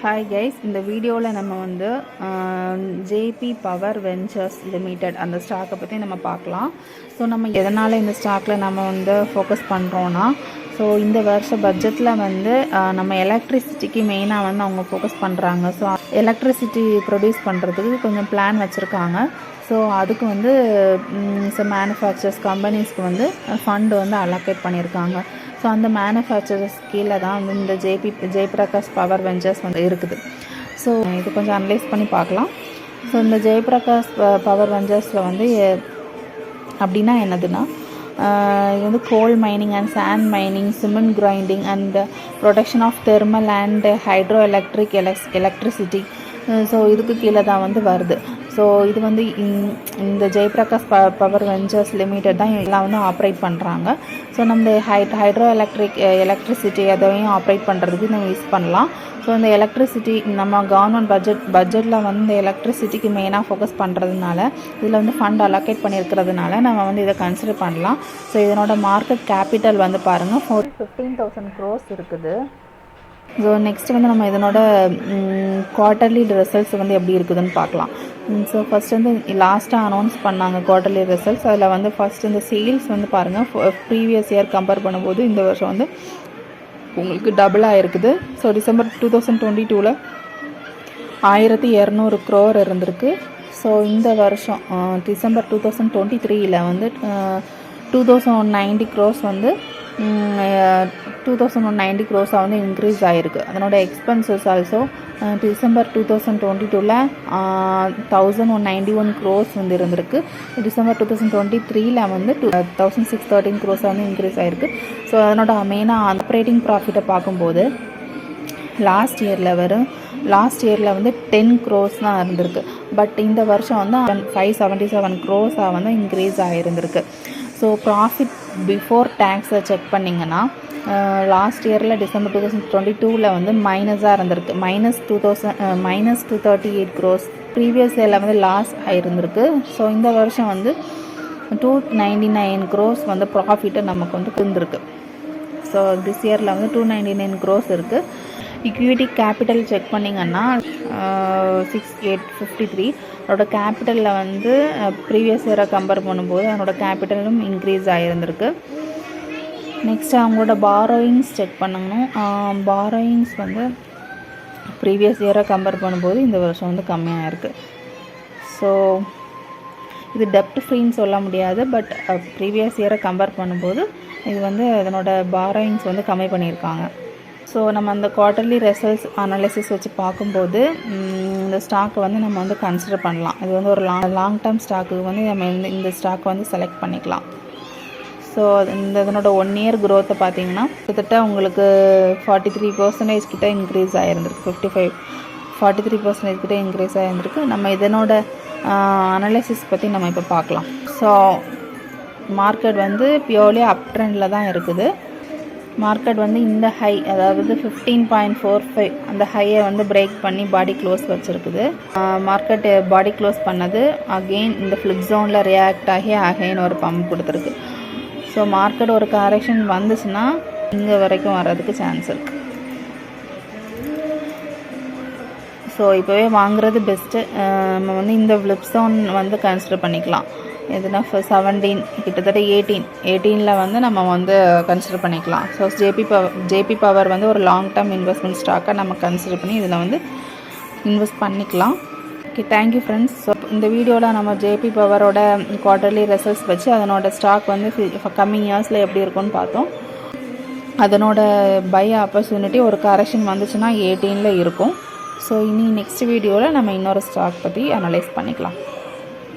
Hi guys, இந்த வீடியோவில் நம்ம வந்து ஜேபி பவர் வெஞ்சர்ஸ் லிமிடெட் அந்த ஸ்டாக்கை பற்றி நம்ம பார்க்கலாம். ஸோ நம்ம எதனால் இந்த ஸ்டாக்கில் நம்ம வந்து ஃபோக்கஸ் பண்ணுறோன்னா, ஸோ இந்த வருஷ பட்ஜெட்டில் வந்து நம்ம எலக்ட்ரிசிட்டிக்கு மெயினாக வந்து அவங்க ஃபோக்கஸ் பண்ணுறாங்க. ஸோ எலக்ட்ரிசிட்டி ப்ரொடியூஸ் பண்ணுறதுக்கு கொஞ்சம் பிளான் வச்சுருக்காங்க. ஸோ அதுக்கு வந்து மேனுஃபேக்சர்ஸ் கம்பெனிஸ்க்கு வந்து ஃபண்டு வந்து அலோகேட் பண்ணியிருக்காங்க. ஸோ அந்த மேனுஃபேக்சரர்ஸ் கீழே தான் வந்து இந்த ஜெயபிரகாஷ் பவர் வெஞ்சர்ஸ் வந்து இருக்குது. ஸோ இது கொஞ்சம் அனலைஸ் பண்ணி பார்க்கலாம். ஸோ இந்த ஜெயபிரகாஷ் பவர் வெஞ்சர்ஸில் வந்து அப்படின்னா என்னதுன்னா, இது வந்து coal mining and sand mining, cement grinding and production of thermal and hydro electricity. So இதுக்கு கீழே தான் வந்து வருது. ஸோ இது வந்து இந்த ஜெயபிரகாஷ் பவர் வெஞ்சர்ஸ் லிமிடெட் தான் எல்லாம் வந்து ஆப்ரேட் பண்ணுறாங்க. ஸோ நம்ம ஹைட்ரோ எலக்ட்ரிசிட்டி அதையும் ஆப்ரேட் பண்ணுறதுக்கு நம்ம யூஸ் பண்ணலாம். ஸோ இந்த எலக்ட்ரிசிட்டி நம்ம கவர்மெண்ட் பட்ஜெட்டில் வந்து இந்த எலக்ட்ரிசிட்டிக்கு மெயினாக ஃபோக்கஸ் பண்ணுறதுனால, இதில் வந்து ஃபண்ட் அலோகேட் பண்ணியிருக்கிறதுனால நம்ம வந்து இதை கன்சிடர் பண்ணலாம். ஸோ இதனோட மார்க்கெட் கேபிட்டல் வந்து பாருங்கள் 15,000 crores இருக்குது. ஸோ நெக்ஸ்ட்டு வந்து நம்ம இதனோட குவார்ட்டர்லி ரிசல்ட்ஸ் வந்து எப்படி இருக்குதுன்னு பார்க்கலாம். ஸோ ஃபஸ்ட் வந்து லாஸ்ட்டாக அனௌன்ஸ் பண்ணாங்க குவார்ட்டர்லி ரிசல்ட்ஸ். அதில் வந்து ஃபஸ்ட் இந்த சேல்ஸ் வந்து பாருங்கள், ப்ரீவியஸ் இயர் கம்பேர் பண்ணும்போது இந்த வருஷம் வந்து உங்களுக்கு டபுளாக இருக்குது. ஸோ டிசம்பர் 2022 1200 crore இருந்திருக்கு. ஸோ இந்த வருஷம் டிசம்பர் 2023 வந்து 2190 crores வந்து 2190 crores வந்து இன்க்ரீஸ் ஆகிருக்கு. அதனோட எக்ஸ்பென்சஸ் ஆல்சோ டிசம்பர் 2022 1191 crores வந்து இருந்திருக்கு. டிசம்பர் 2023 வந்து 1613 crores வந்து இன்க்ரீஸ் ஆகிருக்கு. ஸோ அதனோட மெயினாக ஆப்ரேட்டிங் ப்ராஃபிட்டை பார்க்கும்போது லாஸ்ட் இயரில் வந்து 10 crores தான் இருந்திருக்கு. பட் இந்த வருஷம் வந்து 577 crores வந்து இன்க்ரீஸ் ஆகிருந்திருக்கு. ஸோ ப்ராஃபிட் பிஃபோர் டேக்ஸை செக் பண்ணிங்கன்னா லாஸ்ட் இயரில் டிசம்பர் 2022 வந்து மைனஸாக இருந்திருக்கு, -238 crores. ப்ரீவியஸ் இயரில் வந்து லாஸ் ஆகிருந்திருக்கு. ஸோ இந்த வருஷம் வந்து 299 crores வந்து ப்ராஃபிட்டை நமக்கு வந்து இருந்திருக்கு. ஸோ திஸ் இயரில் வந்து 299 crores இருக்குது. இக்விட்டி கேபிட்டல் செக் பண்ணிங்கன்னா 6853. அதோட கேபிட்டலில் வந்து ப்ரீவியஸ் இயரை கம்பேர் பண்ணும்போது அதனோட கேபிட்டலும் இன்க்ரீஸ் ஆகிருந்திருக்கு. நெக்ஸ்ட் அவங்களோட பாரோயிங்ஸ் செக் பண்ணணும். பாரோயிங்ஸ் வந்து ப்ரீவியஸ் இயரை கம்பேர் பண்ணும்போது இந்த வருஷம் வந்து கம்மியாக இருக்குது. ஸோ இது டெப்ட் ஃப்ரீன்னு சொல்ல முடியாது, பட் ப்ரீவியஸ் இயரை கம்பேர் பண்ணும்போது இது வந்து அதனோட பாரோயிங்ஸ் வந்து கம்மி பண்ணியிருக்காங்க. ஸோ நம்ம அந்த குவார்ட்டர்லி ரிசல்ட்ஸ் அனாலிசிஸ் வச்சு பார்க்கும்போது இந்த ஸ்டாக்கை வந்து நம்ம வந்து கன்சிடர் பண்ணலாம். இது வந்து ஒரு லாங் டேர்ம் ஸ்டாக்கு வந்து நம்ம இந்த ஸ்டாக்கை வந்து செலக்ட் பண்ணிக்கலாம். ஸோ இதனோட 1 year growth பார்த்திங்கன்னா கிட்டத்தட்ட உங்களுக்கு 43% கிட்ட இன்க்ரீஸ் ஆகிருந்திருக்கு. 43% கிட்ட இன்க்ரீஸ் ஆகிருந்திருக்கு. நம்ம இதனோட அனாலிசிஸ் பற்றி நம்ம இப்போ பார்க்கலாம். ஸோ மார்க்கெட் வந்து பியூர்லி அப் ட்ரெண்டில் தான் இருக்குது. மார்க்கெட் வந்து இந்த ஹை, அதாவது 15.45 அந்த ஹையை வந்து பிரேக் பண்ணி பாடி க்ளோஸ் வச்சுருக்குது. மார்க்கெட் பாடி க்ளோஸ் பண்ணது அகெயின் இந்த ஃப்ளிப் ஜோனில் ரியாக்ட் ஆகி அகெயின் ஒரு பம்ப் கொடுத்துருக்கு. ஸோ மார்க்கெட் ஒரு கரெக்ஷன் வந்துச்சுன்னா இங்கே வரைக்கும் வர்றதுக்கு சான்ஸ் இருக்குது. ஸோ இப்போவே வாங்குறது பெஸ்ட்டு. நம்ம வந்து இந்த ஃப்ளிப் ஜோன் வந்து கன்சிடர் பண்ணிக்கலாம். எதுனா 17 கிட்டத்தட்ட 18 வந்து நம்ம வந்து கன்சிடர் பண்ணிக்கலாம். ஸோ ஜேபி பவர் வந்து ஒரு லாங் டேர்ம் இன்வெஸ்ட்மெண்ட் ஸ்டாக்கை நம்ம கன்சிடர் பண்ணி இதில் வந்து இன்வெஸ்ட் பண்ணிக்கலாம். Okay, thank you friends. ஸோ இந்த வீடியோவில் நம்ம ஜேபி பவரோட குவார்ட்டர்லி ரிசல்ட்ஸ் வச்சு அதனோட ஸ்டாக் வந்து கம்மிங் இயர்ஸில் எப்படி இருக்கும்னு பார்த்தோம். அதனோட பை ஆப்பர்ச்சுனிட்டி ஒரு கரெக்ஷன் வந்துச்சுன்னா 18 இருக்கும். ஸோ இனி நெக்ஸ்ட் வீடியோவில் நம்ம இன்னொரு ஸ்டாக் பற்றி அனலைஸ் பண்ணிக்கலாம்.